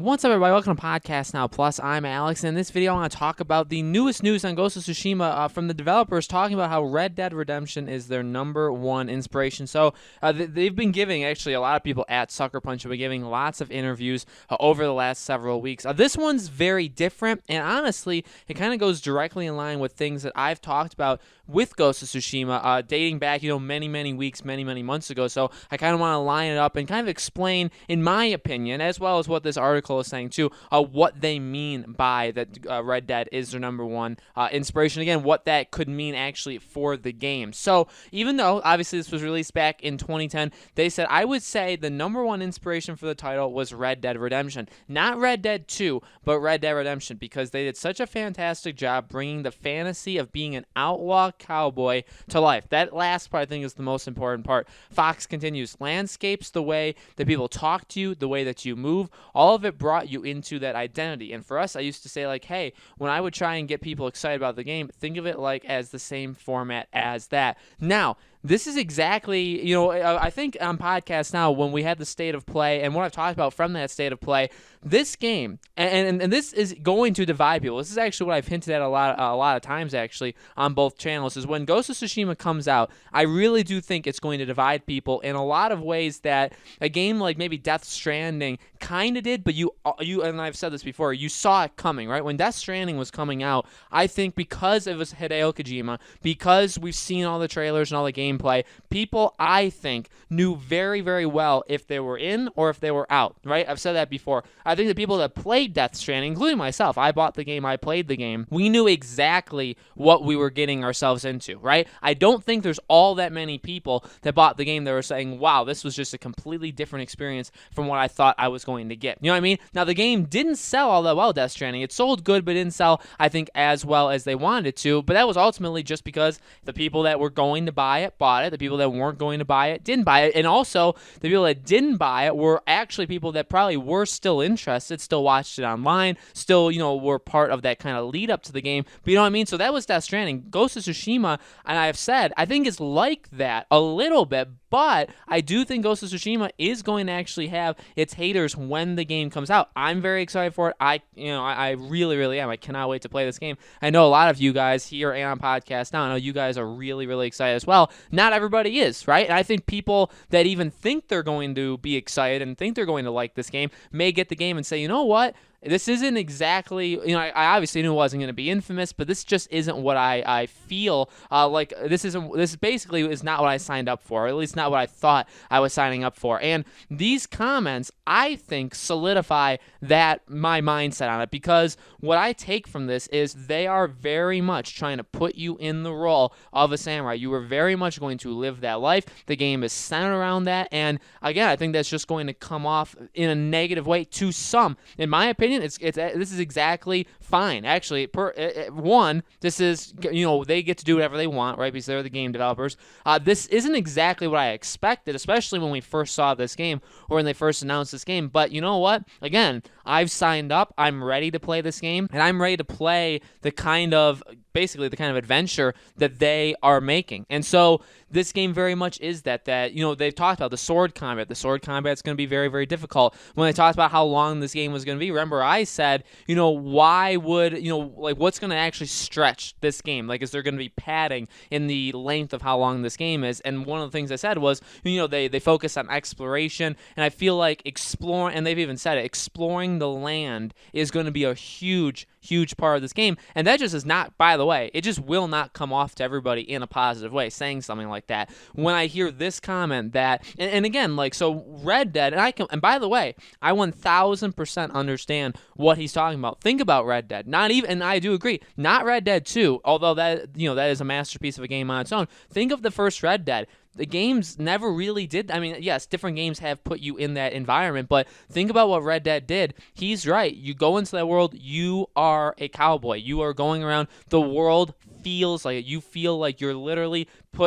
What's up, everybody? Welcome to Podcast Now Plus. I'm Alex, and in this video I want to talk about the newest news on Ghost of Tsushima from the developers, talking about how Red Dead Redemption is their #1 inspiration. So they've been giving, actually, a lot of people at Sucker Punch have been giving lots of interviews over the last several weeks. This one's very different, and honestly, it kind of goes directly in line with things that I've talked about with Ghost of Tsushima, dating back, many weeks, many months ago. So I kind of want to line it up and kind of explain, in my opinion, as well as what this article is saying too, what they mean by that Red Dead is their #1 inspiration. Again, what that could mean actually for the game. So even though obviously this was released back in 2010, they said, I would say the #1 inspiration for the title was Red Dead Redemption. Not Red Dead 2, but Red Dead Redemption, because they did such a fantastic job bringing the fantasy of being an outlaw cowboy to life. That last part, I think, is the most important part. Fox continues, landscapes, the way that people talk to you, the way that you move, all of it brought you into that identity. And for us, I used to say, like, hey, when I would try and get people excited about the game, think of it like as the same format as that. Now, this is exactly, I think on Podcast Now, when we had the state of play and what I've talked about from that state of play, this game, and this is going to divide people. This is actually what I've hinted at a lot of times, actually, on both channels, is when Ghost of Tsushima comes out, I really do think it's going to divide people in a lot of ways that a game like maybe Death Stranding kind of did, but you, and I've said this before, you saw it coming, right? When Death Stranding was coming out, I think because it was Hideo Kojima, because we've seen all the trailers and all the gameplay, people, I think, knew very well if they were in or if they were out, right? I've said that before. I think the people that played Death Stranding, including myself, I bought the game, I played the game, we knew exactly what we were getting ourselves into, right? I don't think there's all that many people that bought the game that were saying, wow, this was just a completely different experience from what I thought I was going to get. You know what I mean? Now, the game didn't sell all that well, Death Stranding. It sold good, but didn't sell, I think, as well as they wanted it to, but that was ultimately just because the people that were going to buy it bought it, the people that weren't going to buy it didn't buy it, and also the people that didn't buy it were actually people that probably were still interested, still watched it online, still, were part of that kind of lead up to the game. But you know what I mean? So that was Death Stranding. Ghost of Tsushima, and I've said, I think is like that a little bit, but I do think Ghost of Tsushima is going to actually have its haters when the game comes out. I'm very excited for it. I really am. I cannot wait to play this game. I know a lot of you guys here and on Podcast Now, I know you guys are really excited as well. Not everybody is, right? And I think people that even think they're going to be excited and think they're going to like this game may get the game and say, you know what? This isn't exactly, I obviously knew it wasn't going to be infamous, but this just isn't what I feel like. This basically is not what I signed up for, or at least not what I thought I was signing up for. And these comments, I think, solidify my mindset on it, because what I take from this is they are very much trying to put you in the role of a samurai. You are very much going to live that life. The game is centered around that, and again, I think that's just going to come off in a negative way to some. In my opinion, this is exactly fine. Actually, this is, they get to do whatever they want, right? Because they're the game developers. This isn't exactly what I expected, especially when we first saw this game or when they first announced this game. But you know what? Again, I've signed up. I'm ready to play this game, and I'm ready to play the kind of adventure that they are making. And so this game very much is that they've talked about the sword combat. The sword combat is going to be very difficult. When they talked about how long this game was going to be, remember I said, why would, what's going to actually stretch this game? Like, is there going to be padding in the length of how long this game is? And one of the things I said was, they focus on exploration, and I feel like exploring, and they've even said it, exploring the land is going to be a huge part of this game. And that just is not, by the way, it just will not come off to everybody in a positive way, saying something like that. When I hear this comment that, and again, so Red Dead, and by the way, I 1000% understand what he's talking about. Think about Red Dead. And I do agree, not Red Dead 2, although that is a masterpiece of a game on its own. Think of the first Red Dead. The games never really did. I mean, yes, different games have put you in that environment, but think about what Red Dead did. He's right. You go into that world, you are a cowboy. You are going around. The world feels like it. You feel like you're literally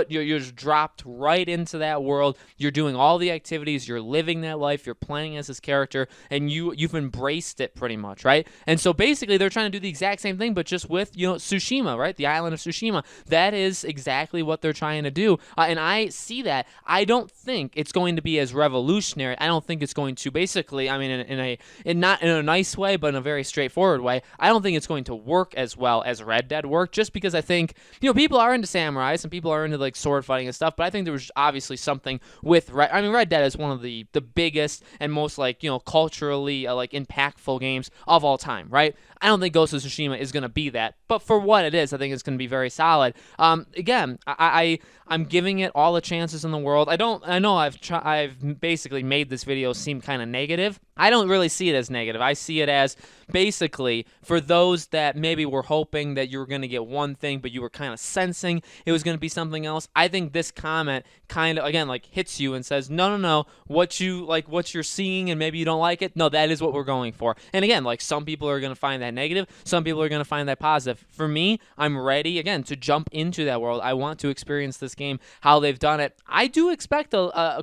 you're just dropped right into that world. You're doing all the activities, you're living that life, you're playing as this character, and you've embraced it pretty much, right? And so basically they're trying to do the exact same thing, but just with, Tsushima, right? The island of Tsushima. That is exactly what they're trying to do. And I see that. I don't think it's going to be as revolutionary. I don't think it's going to basically, I mean, not in a nice way, but in a very straightforward way. I don't think it's going to work as well as Red Dead worked, just because I think, people are into samurais and people are into like sword fighting and stuff, but I think there was obviously something with Red Dead is one of the biggest and most like, culturally like impactful games of all time, right? I don't think Ghost of Tsushima is going to be that, but for what it is, I think it's going to be very solid. Again, I'm giving it all the chances in the world. I know I've basically made this video seem kind of negative. I don't really see it as negative. I see it as basically for those that maybe were hoping that you were going to get one thing, but you were kind of sensing it was going to be something else. I think this comment kind of, again, like hits you and says, no, what you're seeing and maybe you don't like it. No, that is what we're going for. And again, like some people are going to find that negative. Some people are going to find that positive. For me, I'm ready, again, to jump into that world. I want to experience this game, how they've done it. I do expect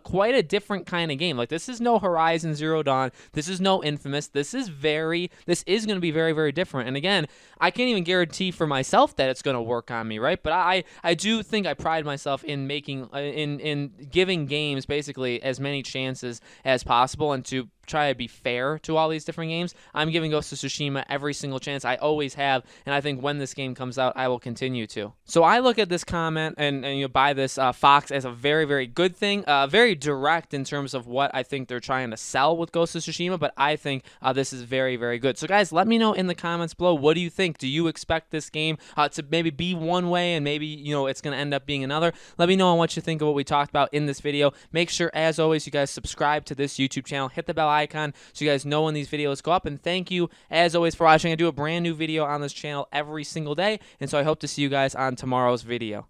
quite a different kind of game. Like this is no Horizon Zero Dawn. This is no Infamous. This is going to be very, very different. And again, I can't even guarantee for myself that it's going to work on me, right? But I do think I pride myself in making, in giving games basically as many chances as possible, and to try to be fair to all these different games. I'm giving Ghost of Tsushima every single chance. I always have, and I think when this game comes out, I will continue to. So I look at this comment and by this Fox as a very, very good thing, very direct in terms of what I think they're trying to sell with Ghost of Tsushima, but I think this is very, very good. So guys, let me know in the comments below, what do you think? Do you expect this game to maybe be one way and maybe, it's going to end up being another? Let me know on what you think of what we talked about in this video. Make sure, as always, you guys subscribe to this YouTube channel, hit the bell icon so you guys know when these videos go up, and thank you as always for watching. I do a brand new video on this channel every single day, and so I hope to see you guys on tomorrow's video.